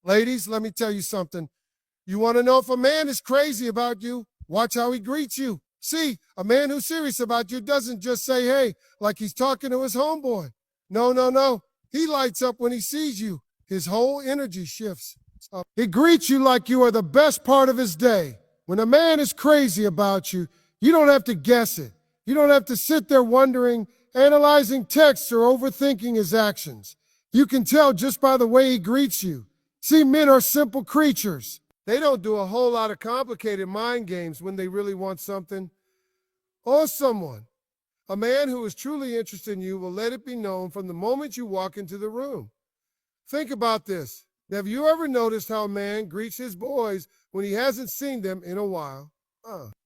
Ladies, let me tell you something. You want to know if a man is crazy about you? Watch how he greets you. See, a man who's serious about you doesn't just say, hey, like he's talking to his homeboy. No, no, no. He lights up when he sees you. His whole energy shifts. He greets you like you are the best part of his day. When a man is crazy about you, you don't have to guess it. You don't have to sit there wondering, analyzing texts, or overthinking his actions. You can tell just by the way he greets you. See, men are simple creatures. They don't do a whole lot of complicated mind games when they really want something or someone. A man who is truly interested in you will let it be known from the moment you walk into the room. Think about this. Have you ever noticed how a man greets his boys when he hasn't seen them in a while?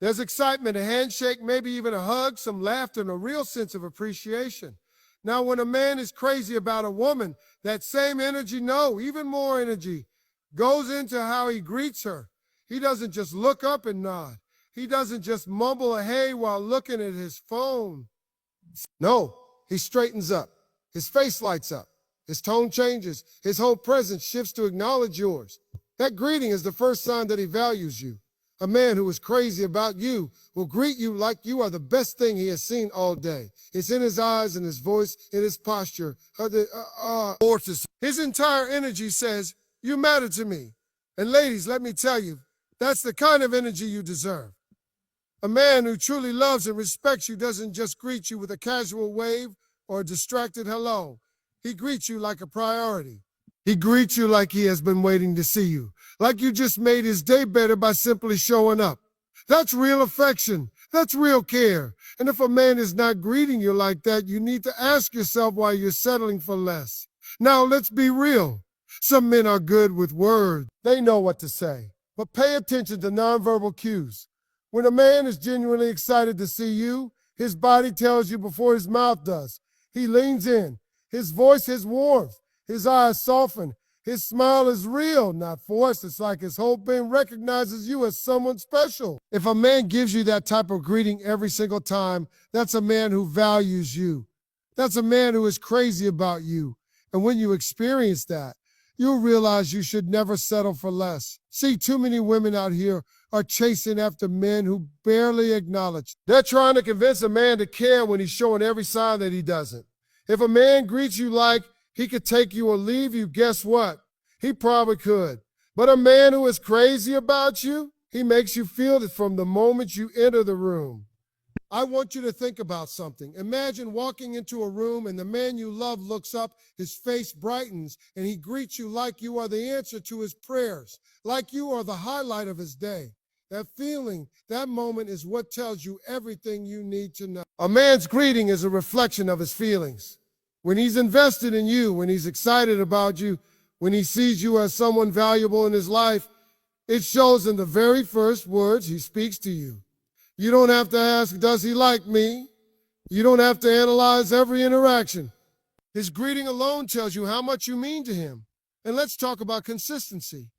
There's excitement, a handshake, maybe even a hug, some laughter, and a real sense of appreciation. Now, when a man is crazy about a woman, that same energy, no, even more energy, goes into how he greets her. He doesn't just look up and nod. He doesn't just mumble a hey while looking at his phone. No, he straightens up. His face lights up. His tone changes. His whole presence shifts to acknowledge yours. That greeting is the first sign that he values you. A man who is crazy about you will greet you like you are the best thing he has seen all day. It's in his eyes, in his voice, in his posture. His entire energy says, you matter to me. And ladies, let me tell you, that's the kind of energy you deserve. A man who truly loves and respects you doesn't just greet you with a casual wave or a distracted hello. He greets you like a priority. He greets you like he has been waiting to see you, like you just made his day better by simply showing up. That's real affection. That's real care. And if a man is not greeting you like that, you need to ask yourself why you're settling for less. Now, let's be real. Some men are good with words. They know what to say. But pay attention to nonverbal cues. When a man is genuinely excited to see you, his body tells you before his mouth does. He leans in. His voice has warmth. His eyes soften. His smile is real, not forced. It's like his whole being recognizes you as someone special. If a man gives you that type of greeting every single time, that's a man who values you. That's a man who is crazy about you. And when you experience that, you'll realize you should never settle for less. See, too many women out here are chasing after men who barely acknowledge. They're trying to convince a man to care when he's showing every sign that he doesn't. If a man greets you like he could take you or leave you, guess what? He probably could. But a man who is crazy about you, he makes you feel it from the moment you enter the room. I want you to think about something. Imagine walking into a room and the man you love looks up, his face brightens, and he greets you like you are the answer to his prayers, like you are the highlight of his day. That feeling, that moment is what tells you everything you need to know. A man's greeting is a reflection of his feelings. When he's invested in you, when he's excited about you, when he sees you as someone valuable in his life, it shows in the very first words he speaks to you. You don't have to ask, does he like me? You don't have to analyze every interaction. His greeting alone tells you how much you mean to him. And let's talk about consistency.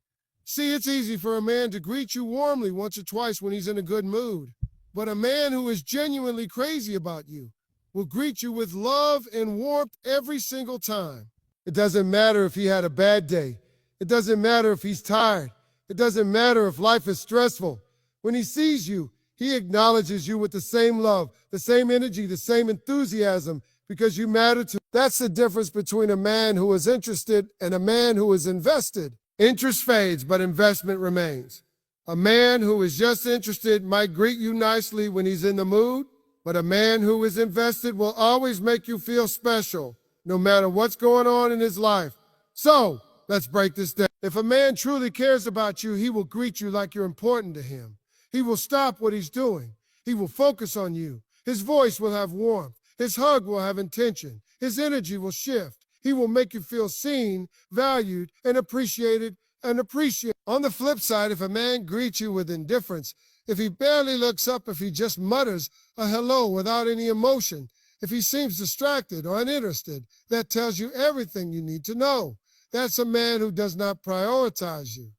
See, it's easy for a man to greet you warmly once or twice when he's in a good mood. But a man who is genuinely crazy about you will greet you with love and warmth every single time. It doesn't matter if he had a bad day. It doesn't matter if he's tired. It doesn't matter if life is stressful. When he sees you, he acknowledges you with the same love, the same energy, the same enthusiasm, because you matter to him. That's the difference between a man who is interested and a man who is invested. Interest fades, but investment remains. A man who is just interested might greet you nicely when he's in the mood, but a man who is invested will always make you feel special, no matter what's going on in his life. So, let's break this down. If a man truly cares about you, he will greet you like you're important to him. He will stop what he's doing. He will focus on you. His voice will have warmth. His hug will have intention. His energy will shift. He will make you feel seen, valued, and appreciated. On the flip side, if a man greets you with indifference, if he barely looks up, if he just mutters a hello without any emotion, if he seems distracted or uninterested, that tells you everything you need to know. That's a man who does not prioritize you.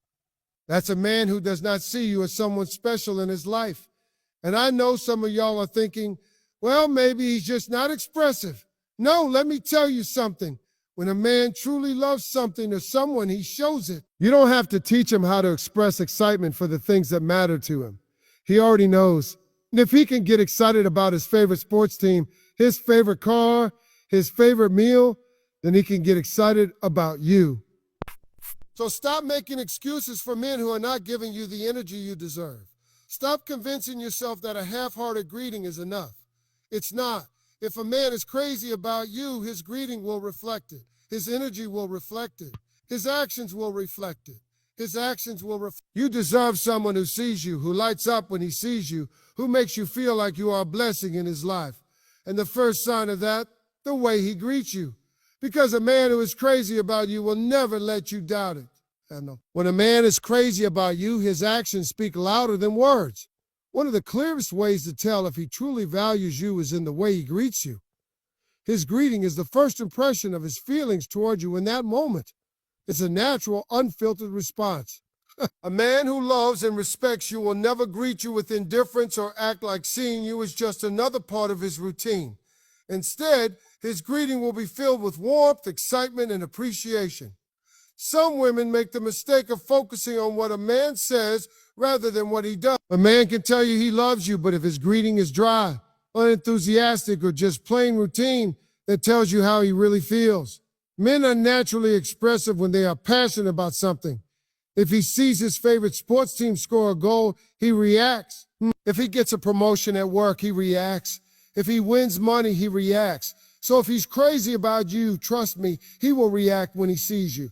That's a man who does not see you as someone special in his life. And I know some of y'all are thinking, well, maybe he's just not expressive. No, let me tell you something. When a man truly loves something or someone, he shows it. You don't have to teach him how to express excitement for the things that matter to him. He already knows. And if he can get excited about his favorite sports team, his favorite car, his favorite meal, then he can get excited about you. So stop making excuses for men who are not giving you the energy you deserve. Stop convincing yourself that a half-hearted greeting is enough. It's not. If a man is crazy about you, his greeting will reflect it. His energy will reflect it. His actions will reflect it. His actions will reflect it. You deserve someone who sees you, who lights up when he sees you, who makes you feel like you are a blessing in his life. And the first sign of that, the way he greets you. Because a man who is crazy about you will never let you doubt it. When a man is crazy about you, his actions speak louder than words. One of the clearest ways to tell if he truly values you is in the way he greets you. His greeting is the first impression of his feelings toward you in that moment. It's a natural, unfiltered response. A man who loves and respects you will never greet you with indifference or act like seeing you is just another part of his routine. Instead, his greeting will be filled with warmth, excitement, and appreciation. Some women make the mistake of focusing on what a man says rather than what he does. A man can tell you he loves you, but if his greeting is dry, unenthusiastic, or just plain routine, that tells you how he really feels. Men are naturally expressive when they are passionate about something. If he sees his favorite sports team score a goal, he reacts. If he gets a promotion at work, he reacts. If he wins money, he reacts. So if he's crazy about you, trust me, he will react when he sees you.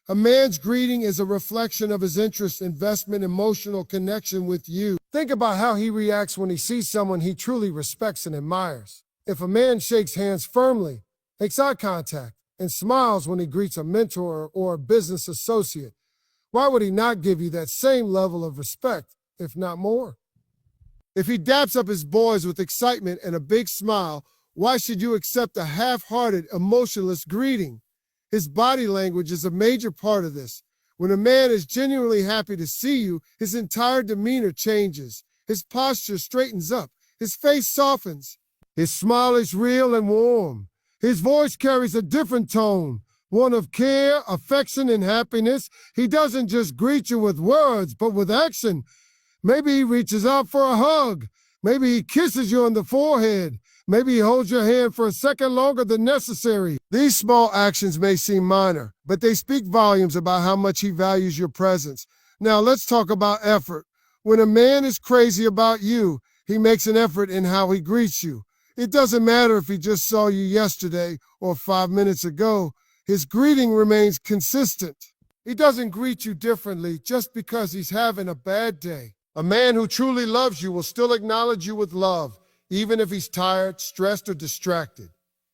A man's greeting is a reflection of his interest, investment, emotional connection with you. Think about how he reacts when he sees someone he truly respects and admires. If a man shakes hands firmly, makes eye contact, and smiles when he greets a mentor or a business associate, why would he not give you that same level of respect, if not more? If he daps up his boys with excitement and a big smile, why should you accept a half-hearted, emotionless greeting? His body language is a major part of this. When a man is genuinely happy to see you, his entire demeanor changes. His posture straightens up. His face softens. His smile is real and warm. His voice carries a different tone, one of care, affection, and happiness. He doesn't just greet you with words, but with action. Maybe he reaches out for a hug. Maybe he kisses you on the forehead. Maybe he holds your hand for a second longer than necessary. These small actions may seem minor, but they speak volumes about how much he values your presence. Now let's talk about effort. When a man is crazy about you, he makes an effort in how he greets you. It doesn't matter if he just saw you yesterday or 5 minutes ago. His greeting remains consistent. He doesn't greet you differently just because he's having a bad day. A man who truly loves you will still acknowledge you with love, even if he's tired, stressed, or distracted.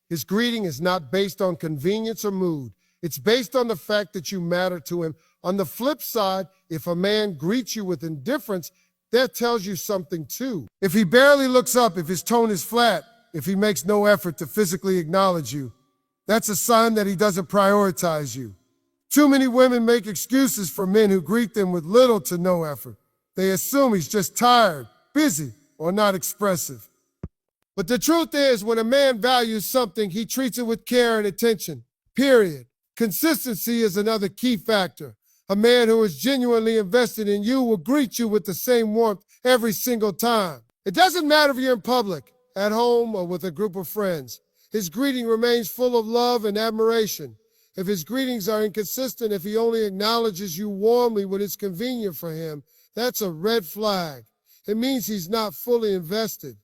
His greeting is not based on convenience or mood. It's based on the fact that you matter to him. On the flip side, if a man greets you with indifference, that tells you something too. If he barely looks up, if his tone is flat, if he makes no effort to physically acknowledge you, that's a sign that he doesn't prioritize you. Too many women make excuses for men who greet them with little to no effort. They assume he's just tired, busy, or not expressive. But the truth is, when a man values something, he treats it with care and attention, period. Consistency is another key factor. A man who is genuinely invested in you will greet you with the same warmth every single time. It doesn't matter if you're in public, at home, or with a group of friends. His greeting remains full of love and admiration. If his greetings are inconsistent, if he only acknowledges you warmly when it's convenient for him, that's a red flag. It means he's not fully invested.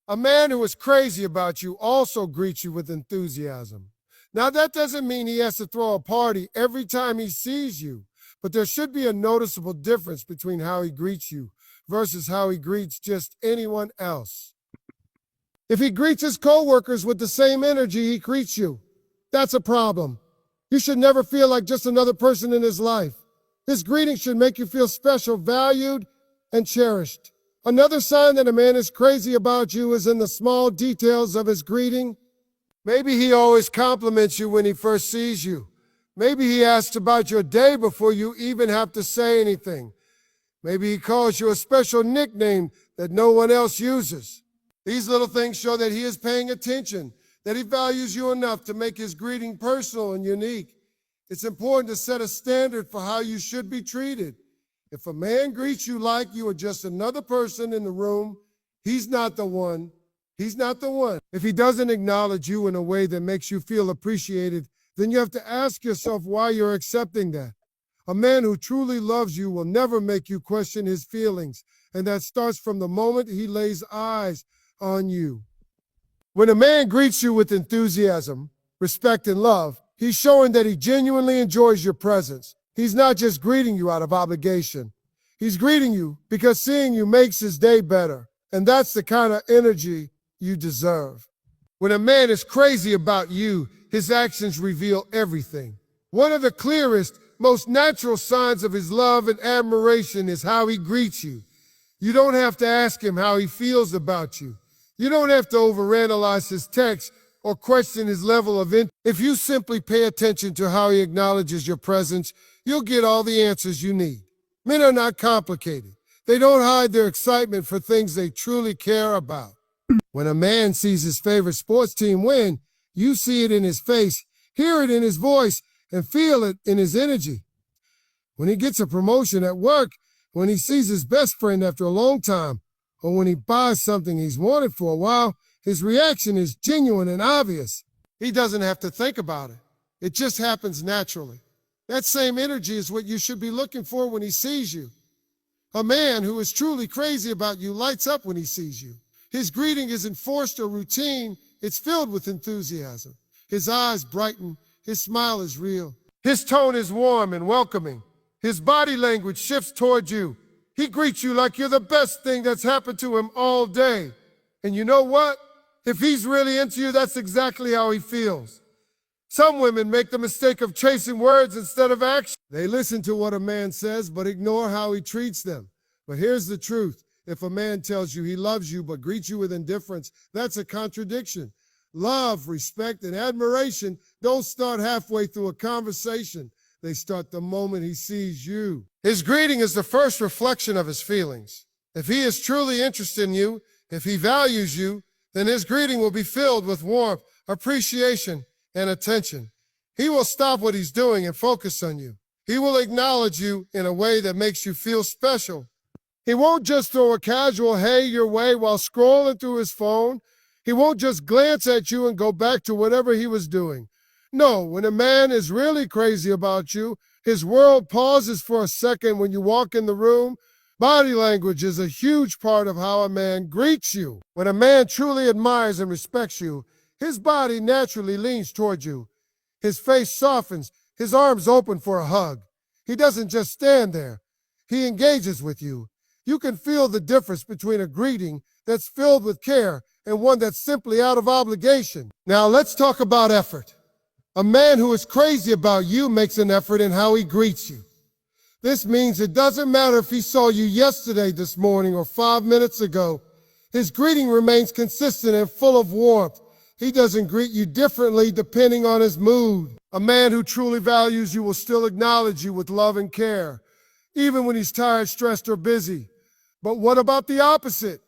A man who is crazy about you also greets you with enthusiasm. Now, that doesn't mean he has to throw a party every time he sees you, but there should be a noticeable difference between how he greets you versus how he greets just anyone else. If he greets his coworkers with the same energy he greets you, that's a problem. You should never feel like just another person in his life. His greeting should make you feel special, valued, and cherished. Another sign that a man is crazy about you is in the small details of his greeting. Maybe he always compliments you when he first sees you. Maybe he asks about your day before you even have to say anything. Maybe he calls you a special nickname that no one else uses. These little things show that he is paying attention, that he values you enough to make his greeting personal and unique. It's important to set a standard for how you should be treated. If a man greets you like you are just another person in the room, he's not the one. He's not the one. If he doesn't acknowledge you in a way that makes you feel appreciated, then you have to ask yourself why you're accepting that. A man who truly loves you will never make you question his feelings, and that starts from the moment he lays eyes on you. When a man greets you with enthusiasm, respect, and love, he's showing that he genuinely enjoys your presence. He's not just greeting you out of obligation. He's greeting you because seeing you makes his day better, and that's the kind of energy you deserve. When a man is crazy about you, his actions reveal everything. One of the clearest, most natural signs of his love and admiration is how he greets you. You don't have to ask him how he feels about you. You don't have to overanalyze his text or question his level of interest. If you simply pay attention to how he acknowledges your presence, you'll get all the answers you need. Men are not complicated. They don't hide their excitement for things they truly care about. When a man sees his favorite sports team win, you see it in his face, hear it in his voice, and feel it in his energy. When he gets a promotion at work, when he sees his best friend after a long time, or when he buys something he's wanted for a while, his reaction is genuine and obvious. He doesn't have to think about it. It just happens naturally. That same energy is what you should be looking for when he sees you. A man who is truly crazy about you lights up when he sees you. His greeting isn't forced or routine. It's filled with enthusiasm. His eyes brighten. His smile is real. His tone is warm and welcoming. His body language shifts toward you. He greets you like you're the best thing that's happened to him all day. And you know what? If he's really into you, that's exactly how he feels. Some women make the mistake of chasing words instead of action. They listen to what a man says, but ignore how he treats them. But here's the truth. If a man tells you he loves you but greets you with indifference, that's a contradiction. Love, respect, and admiration don't start halfway through a conversation. They start the moment he sees you. His greeting is the first reflection of his feelings. If he is truly interested in you, if he values you, then his greeting will be filled with warmth, appreciation, and attention. He will stop what he's doing and focus on you. He will acknowledge you in a way that makes you feel special. He won't just throw a casual hey your way while scrolling through his phone. He won't just glance at you and go back to whatever he was doing. No, when a man is really crazy about you, his world pauses for a second when you walk in the room. Body language is a huge part of how a man greets you. When a man truly admires and respects you, his body naturally leans toward you. His face softens, his arms open for a hug. He doesn't just stand there. He engages with you. You can feel the difference between a greeting that's filled with care and one that's simply out of obligation. Now let's talk about effort. A man who is crazy about you makes an effort in how he greets you. This means it doesn't matter if he saw you yesterday, this morning, or 5 minutes ago. His greeting remains consistent and full of warmth. He doesn't greet you differently depending on his mood. A man who truly values you will still acknowledge you with love and care, even when he's tired, stressed, or busy. But what about the opposite?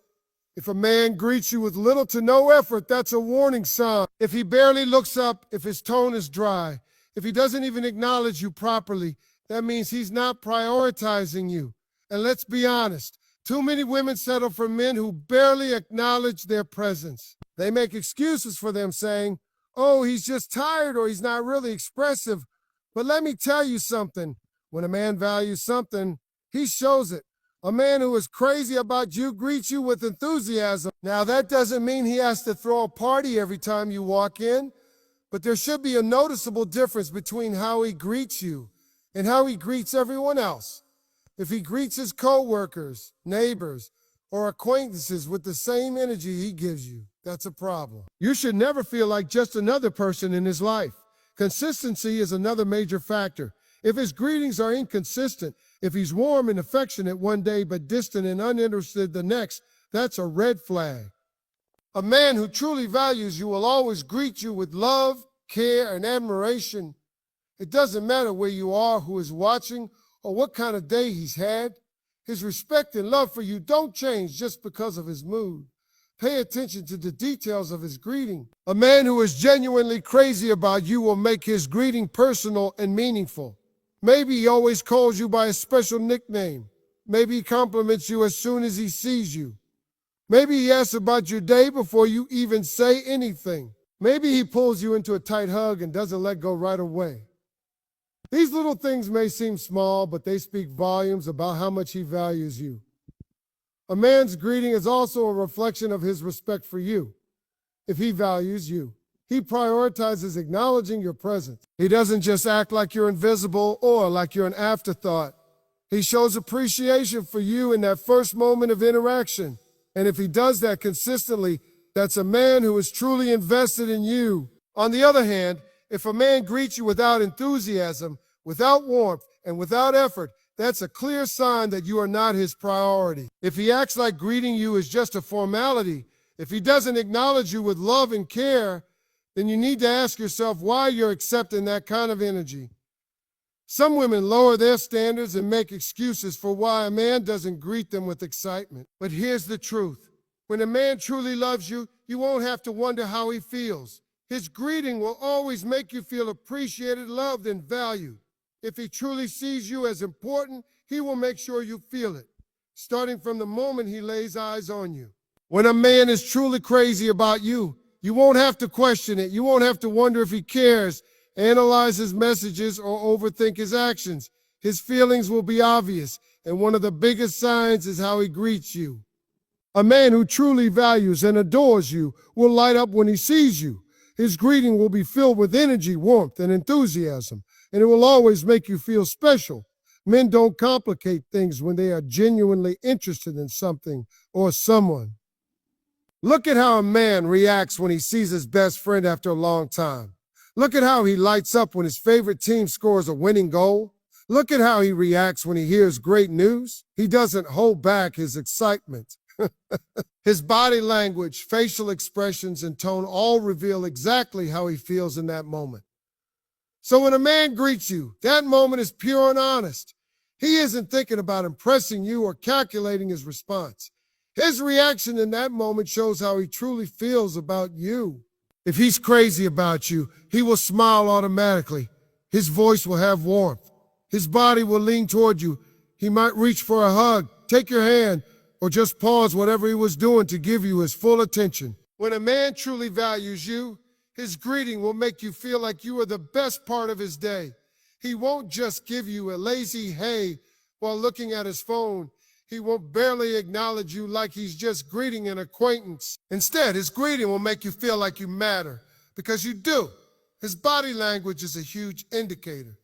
If a man greets you with little to no effort, that's a warning sign. If he barely looks up, if his tone is dry, if he doesn't even acknowledge you properly, that means he's not prioritizing you. And let's be honest, too many women settle for men who barely acknowledge their presence. They make excuses for them saying, oh, he's just tired or he's not really expressive. But let me tell you something. When a man values something, he shows it. A man who is crazy about you greets you with enthusiasm. Now, that doesn't mean he has to throw a party every time you walk in, but there should be a noticeable difference between how he greets you and how he greets everyone else. If he greets his coworkers, neighbors, or acquaintances with the same energy he gives you, that's a problem. You should never feel like just another person in his life. Consistency is another major factor. If his greetings are inconsistent, if he's warm and affectionate one day but distant and uninterested the next, that's a red flag. A man who truly values you will always greet you with love, care, and admiration. It doesn't matter where you are, who is watching, or what kind of day he's had. His respect and love for you don't change just because of his mood. Pay attention to the details of his greeting. A man who is genuinely crazy about you will make his greeting personal and meaningful. Maybe he always calls you by a special nickname. Maybe he compliments you as soon as he sees you. Maybe he asks about your day before you even say anything. Maybe he pulls you into a tight hug and doesn't let go right away. These little things may seem small, but they speak volumes about how much he values you. A man's greeting is also a reflection of his respect for you. If he values you, he prioritizes acknowledging your presence. He doesn't just act like you're invisible or like you're an afterthought. He shows appreciation for you in that first moment of interaction. And if he does that consistently, that's a man who is truly invested in you. On the other hand, if a man greets you without enthusiasm, without warmth, and without effort, that's a clear sign that you are not his priority. If he acts like greeting you is just a formality, if he doesn't acknowledge you with love and care, then you need to ask yourself why you're accepting that kind of energy. Some women lower their standards and make excuses for why a man doesn't greet them with excitement. But here's the truth. When a man truly loves you, you won't have to wonder how he feels. His greeting will always make you feel appreciated, loved, and valued. If he truly sees you as important, he will make sure you feel it, starting from the moment he lays eyes on you. When a man is truly crazy about you, you won't have to question it. You won't have to wonder if he cares, analyze his messages, or overthink his actions. His feelings will be obvious, and one of the biggest signs is how he greets you. A man who truly values and adores you will light up when he sees you. His greeting will be filled with energy, warmth, and enthusiasm, and it will always make you feel special. Men don't complicate things when they are genuinely interested in something or someone. Look at how a man reacts when he sees his best friend after a long time. Look at how he lights up when his favorite team scores a winning goal. Look at how he reacts when he hears great news. He doesn't hold back his excitement. His body language, facial expressions, and tone all reveal exactly how he feels in that moment. So when a man greets you, that moment is pure and honest. He isn't thinking about impressing you or calculating his response. His reaction in that moment shows how he truly feels about you. If he's crazy about you, he will smile automatically. His voice will have warmth. His body will lean toward you. He might reach for a hug, take your hand, or just pause whatever he was doing to give you his full attention. When a man truly values you, his greeting will make you feel like you are the best part of his day. He won't just give you a lazy hey while looking at his phone. He won't barely acknowledge you like he's just greeting an acquaintance. Instead, his greeting will make you feel like you matter, because you do. His body language is a huge indicator.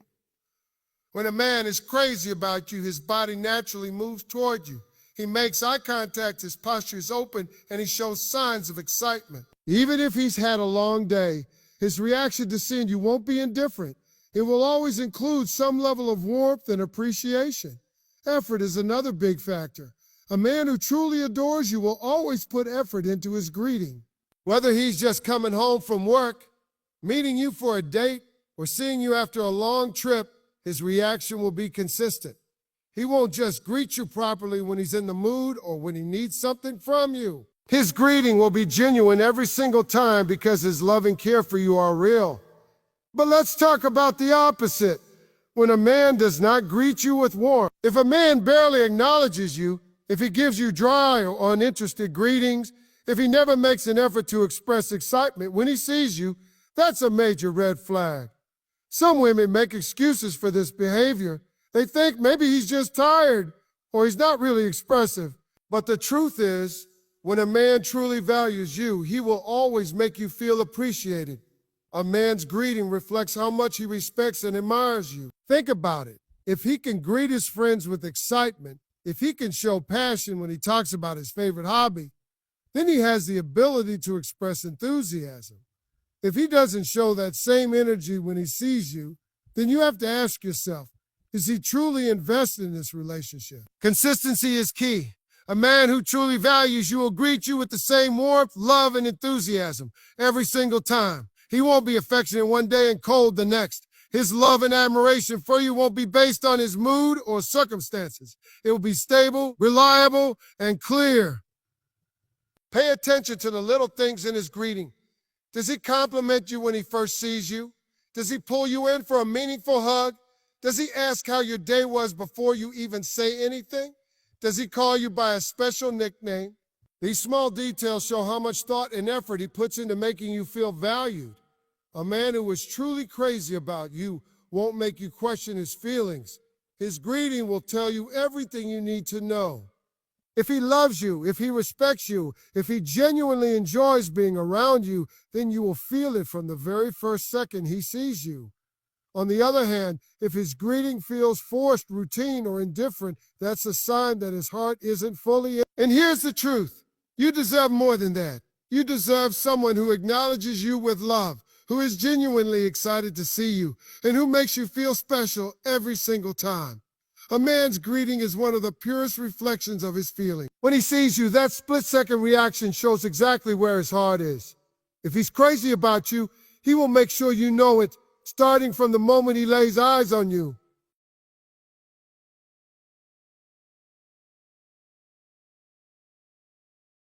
When a man is crazy about you, his body naturally moves toward you. He makes eye contact, his posture is open, and he shows signs of excitement. Even if he's had a long day, his reaction to seeing you won't be indifferent. It will always include some level of warmth and appreciation. Effort is another big factor. A man who truly adores you will always put effort into his greeting. Whether he's just coming home from work, meeting you for a date, or seeing you after a long trip, his reaction will be consistent. He won't just greet you properly when he's in the mood or when he needs something from you. His greeting will be genuine every single time because his love and care for you are real. But let's talk about the opposite. When a man does not greet you with warmth, if a man barely acknowledges you, if he gives you dry or uninterested greetings, if he never makes an effort to express excitement when he sees you, that's a major red flag. Some women make excuses for this behavior. They think maybe he's just tired or he's not really expressive. But the truth is, when a man truly values you, he will always make you feel appreciated. A man's greeting reflects how much he respects and admires you. Think about it. If he can greet his friends with excitement, if he can show passion when he talks about his favorite hobby, then he has the ability to express enthusiasm. If he doesn't show that same energy when he sees you, then you have to ask yourself, is he truly invested in this relationship? Consistency is key. A man who truly values you will greet you with the same warmth, love, and enthusiasm every single time. He won't be affectionate one day and cold the next. His love and admiration for you won't be based on his mood or circumstances. It will be stable, reliable, and clear. Pay attention to the little things in his greeting. Does he compliment you when he first sees you? Does he pull you in for a meaningful hug? Does he ask how your day was before you even say anything? Does he call you by a special nickname? These small details show how much thought and effort he puts into making you feel valued. A man who is truly crazy about you won't make you question his feelings. His greeting will tell you everything you need to know. If he loves you, if he respects you, if he genuinely enjoys being around you, then you will feel it from the very first second he sees you. On the other hand, if his greeting feels forced, routine, or indifferent, that's a sign that his heart isn't fully in. And here's the truth. You deserve more than that. You deserve someone who acknowledges you with love, who is genuinely excited to see you, and who makes you feel special every single time. A man's greeting is one of the purest reflections of his feeling. When he sees you, that split-second reaction shows exactly where his heart is. If he's crazy about you, he will make sure you know it, starting from the moment he lays eyes on you.